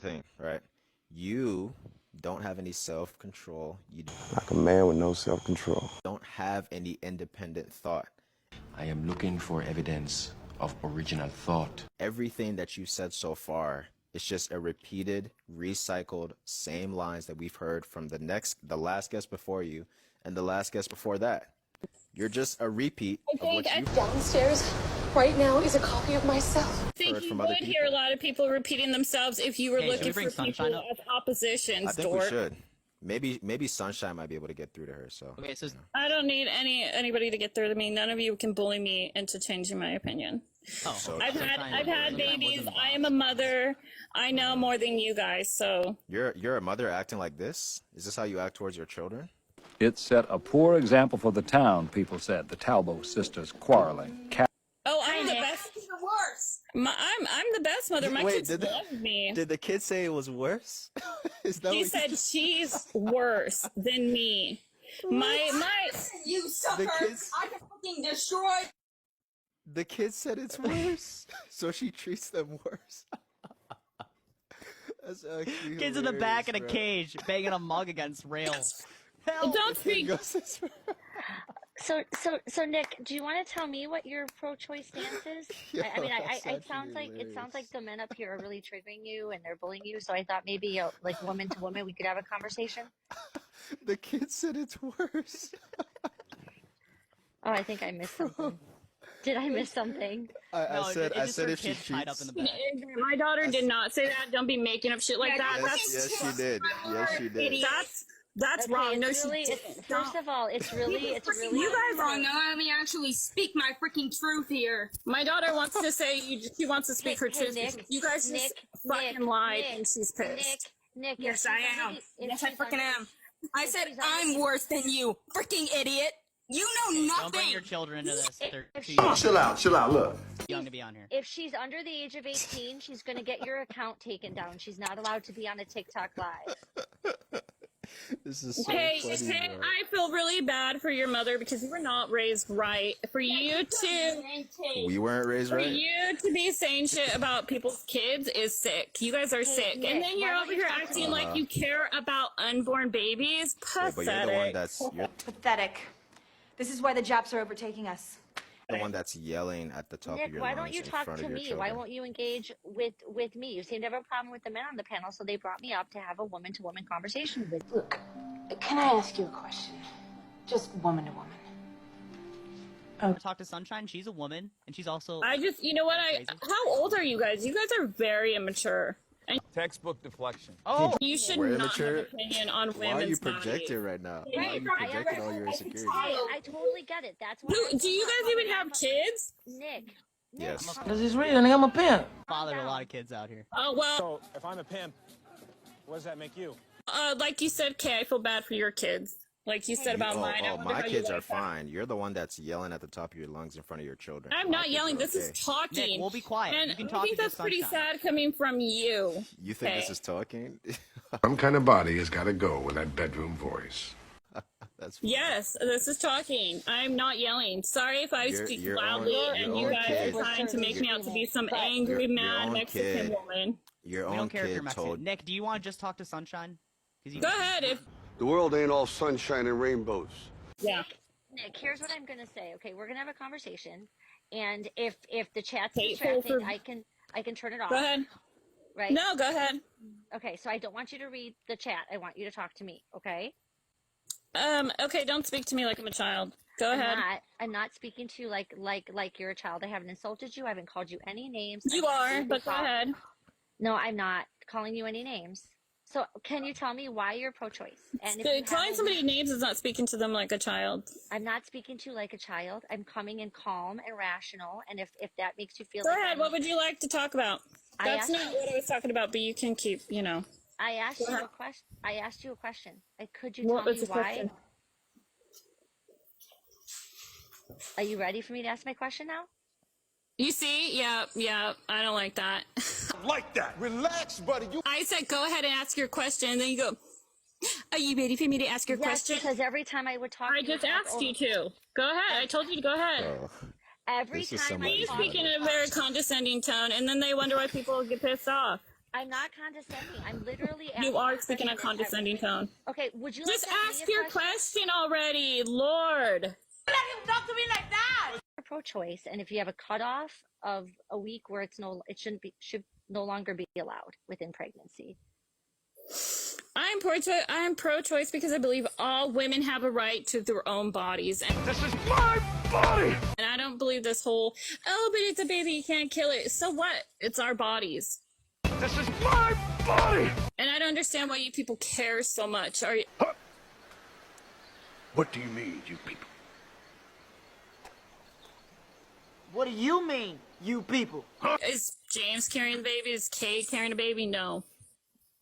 thing, right? You don't have any self-control. You Like a man with no self-control. don't have any independent thought. I am looking for evidence of original thought. Everything that you said so far is just a repeated, recycled, same lines that we've heard from the last guest before you and the last guest before that. You're just a repeat of what you've downstairs right now is a copy of myself. I think heard you from would other hear a people. lot of people repeating themselves if you were Hey, should looking we bring for people Sunshine up? as oppositions, I think we Dork. should. Maybe Sunshine might be able to get through to her. So Okay, so I don't need anybody to get through to me. None of you can bully me into changing my opinion. So I've Sunshine had wasn't babies. involved. I am a mother. I know more than you guys. So you're a mother acting like this? Is this how you act towards your children? It set a poor example for the town, people said. The Talbot sisters quarreling. I'm the best. I'm the best mother. My kids love me. Did the kid say it was worse? Is that She what said she's worse than me. My You sucker! I can fucking destroy. the kid said it's worse, so she treats them worse. That's actually kids in the back in a hilarious, bro. cage banging a mug against rails. Help! don't speak. So Nick, do you want to tell me what your pro-choice stance is? Yo, I mean, that's it sounds like hilarious. the men up here are really triggering you and they're bullying you. So I thought maybe like woman to woman, we could have a conversation. The kid said it's worse. Oh, I think I missed something. Did I miss something? No, I said just her if she kids tied up in treats. the back. My daughter did not say that. Don't be making up shit like that. Yes, she did. Yes, she did. That's Okay, wrong. No, it's she really, didn't. first of all, it's really. You guys wrong. Now let me actually speak my freaking truth here. My daughter wants to say she wants to speak her Hey, truth. Nick, You guys just fucking lied, and she's pissed. Nick. Yes, I am. Yes, I freaking am. I said I'm worse than you, freaking idiot. You know Don't bring nothing. your children into this. They're too Chill out, look. young to be on here. If she's under the age of 18, she's gonna get your account taken down. She's not allowed to be on a TikTok live. This is so Hey, funny, bro. I feel really bad for your mother because you were not raised right. For you to We weren't raised right. to be saying shit about people's kids is sick. You guys are sick, Nick, and then you're why don't over you here talk to acting me? like you care about unborn babies. Wait, but you're the one Pathetic. you're Pathetic. This is why the Japs are overtaking us. the one that's yelling at the top of Nick, your why lungs don't you in talk front to of your me? children. Why won't you engage with me? You seem to have a problem with the men on the panel, so they brought me up to have a woman-to-woman conversation with you. Look, can I ask you a question? Just woman to woman. Talk to Sunshine. She's a woman, and she's also. You know what? Crazy. How old are you guys? You guys are very immature. And Textbook deflection. Oh, you should We're not immature? have an opinion on Why are you women's projecting bodies. right now? Why are you projecting all your insecurities? I totally get it. That's why. Do you guys even have kids? Nick? Yes. This is real, and I'm a pimp. fathered a lot of kids out here. Oh well, So, if I'm a pimp, what does that make you? like you said, Kay, I feel bad for your kids. Like you said about mine. I wonder My how you kids are like that. fine. You're the one that's yelling at the top of your lungs in front of your children. I'm My not kids yelling. are This is okay. talking. Nick, we'll be quiet. And You can I talk think to that's pretty Sunshine. sad coming from you. You think this Okay. is talking? Some kind of body has got to go with that bedroom voice. That's funny. Yes, this is talking. I'm not yelling. Sorry if I speak your loudly own- and your you own guys kid. are trying to make me out to be some But- angry, Your mad own Mexican kid. woman. Your We own don't care if kid you're Mexican. told. Nick, do you want to just talk to Sunshine? 'Cause you- Go ahead. If The world ain't all sunshine and rainbows. yeah. Nick, here's what I'm gonna say. Okay, we're gonna have a conversation, and if the chat's Hateful distracting, for- I can turn it off. Go ahead. Right? No, go ahead. Okay, so I don't want you to read the chat. I want you to talk to me. Okay? Okay, don't speak to me like I'm a child. Go ahead. I'm not speaking to you like you're a child. I haven't insulted you. I haven't called you any names. You are, but go ahead. No, I'm not calling you any names. So can you tell me why you're pro-choice? And if you Calling have a- somebody names is not speaking to them like a child. I'm not speaking to you like a child. I'm coming in calm and rational. And if that makes you feel Go like ahead. I'm- What would you like to talk about? I That's asked not you- what I was talking about, but you can keep, I asked Go you ahead. a question. I asked you a question. Could you What tell was me the why? question? Are you ready for me to ask my question now? You see? Yeah, I don't like that. Like that. Relax, buddy. You I said go ahead and ask your question, and then you go, are you ready for me to ask your Yes, question? because every time I would talk, I you would just talk asked over- you to. Go ahead. I told you to go ahead. Oh, Every This is time I somebody's You talk, speak in a very condescending tone, and then they wonder why people get pissed off. I'm not condescending. I'm literally You are asking speaking a condescending tone. Okay, would you Just like to ask your question already, Lord. Let him talk to me like that. Pro-choice, and if you have a cutoff of a week where should no longer be allowed within pregnancy. I'm pro-choice because I believe all women have a right to their own bodies. And This is my body! And I don't believe this whole, oh, but it's a baby, you can't kill it. So what? It's our bodies. This is my body! And I don't understand why you people care so much. Are you? What do you mean, you people? What do you mean, you people? Is James carrying the baby? Is Kay carrying a baby? No.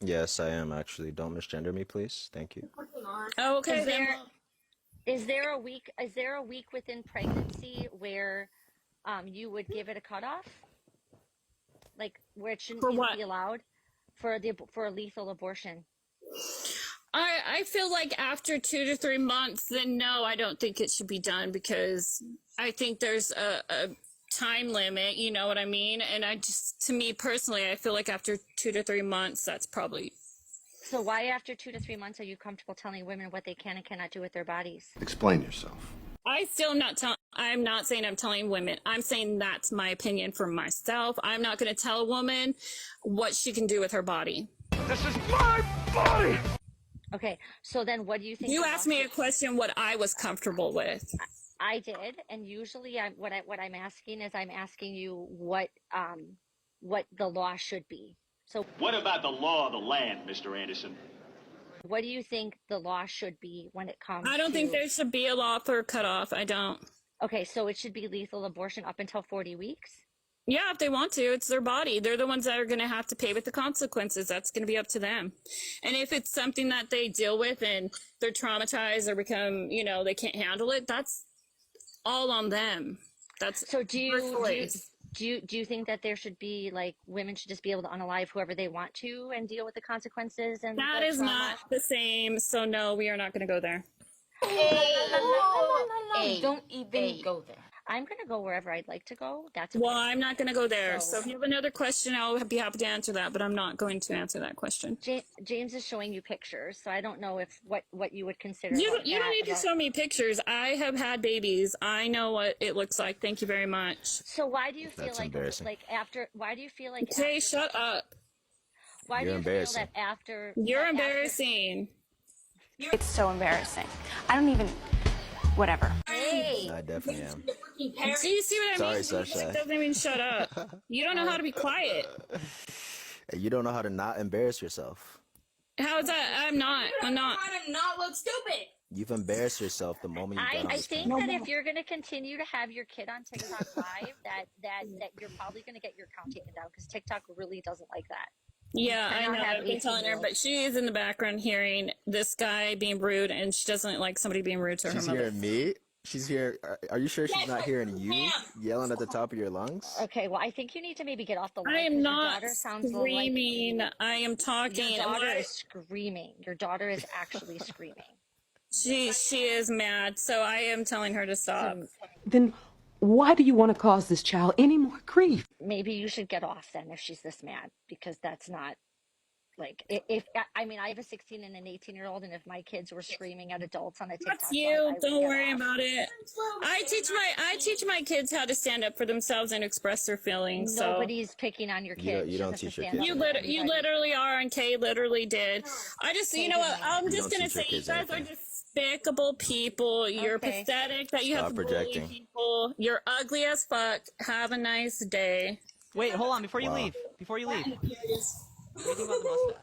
Yes, I am actually. Don't misgender me, please. Thank you. Oh, okay. Is there a week within pregnancy where you would give it a cutoff? Like where it shouldn't even be allowed for a lethal abortion? I feel like after 2 to 3 months, then no, I don't think it should be done because I think there's a time limit, you know what I mean? And to me personally, I feel like after 2 to 3 months, that's probably. So why after 2 to 3 months are you comfortable telling women what they can and cannot do with their bodies? Explain yourself. I'm not saying I'm telling women. I'm saying that's my opinion for myself. I'm not going to tell a woman what she can do with her body. This is my body! Okay, so then what do you think? You asked me a question what I was comfortable with. I did, and usually what I'm asking is I'm asking you what the law should be. So what about the law of the land, Mr. Anderson? What do you think the law should be when it comes I don't think there should be a law for cutoff. I don't. Okay, so it should be lethal abortion up until 40 weeks? Yeah, if they want to. It's their body. They're the ones that are going to have to pay with the consequences. That's going to be up to them. And if it's something that they deal with and they're traumatized or become, they can't handle it, that's all on them. That's so do you think that there should be like women should just be able to unalive whoever they want to and deal with the consequences? And that is not the same. So no, we are not going to go there. Hey, don't even go there. I'm going to go wherever I'd like to go. That's okay. Well, I'm not going to go there. So if you have another question, I'll be happy to answer that, but I'm not going to answer that question. James is showing you pictures, so I don't know if what you would consider. You don't need to show me pictures. I have had babies. I know what it looks like. Thank you very much. So why do you feel why do you feel like Jay, shut up. Why do you feel that after You're embarrassing. It's so embarrassing. I don't even whatever. Hey, I definitely am. Do you see what I mean? Sorry, Sasha. That doesn't mean shut up. You don't know how to be quiet. You don't know how to not embarrass yourself. How is that? I'm not. Trying to not look stupid. You've embarrassed yourself the moment you got on I this think camera. that if you're going to continue to have your kid on TikTok live, that you're probably going to get your account taken down because TikTok really doesn't like that. Yeah, I know. I've been telling her, but she is in the background hearing this guy being rude, and she doesn't like somebody being rude to her mother. She's hearing me? She's here. Are you sure she's not hearing you yelling at the top of your lungs? Okay, well, I think you need to maybe get off the line. I am not screaming. I am talking. Your daughter is screaming. Your daughter is actually screaming. She is mad, so I am telling her to stop. Then why do you want to cause this child any more grief? Maybe you should get off then if she's this mad, because that's not like I have a 16 and an 18-year-old, and if my kids were screaming at adults on a TikTok, that's you. Don't worry about it. I teach my kids how to stand up for themselves and express their feelings. Nobody's picking on your kids. You don't teach your kids. You literally are, and Kay literally did. I just, you know what? I'm just gonna say, you guys are despicable people. You're pathetic that you have to bully people. You're ugly as fuck. Have a nice day. Wait, hold on. Before you leave. What do you think about the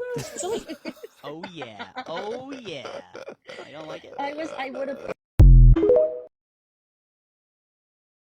mustache? Oh yeah. I don't like it. I would have.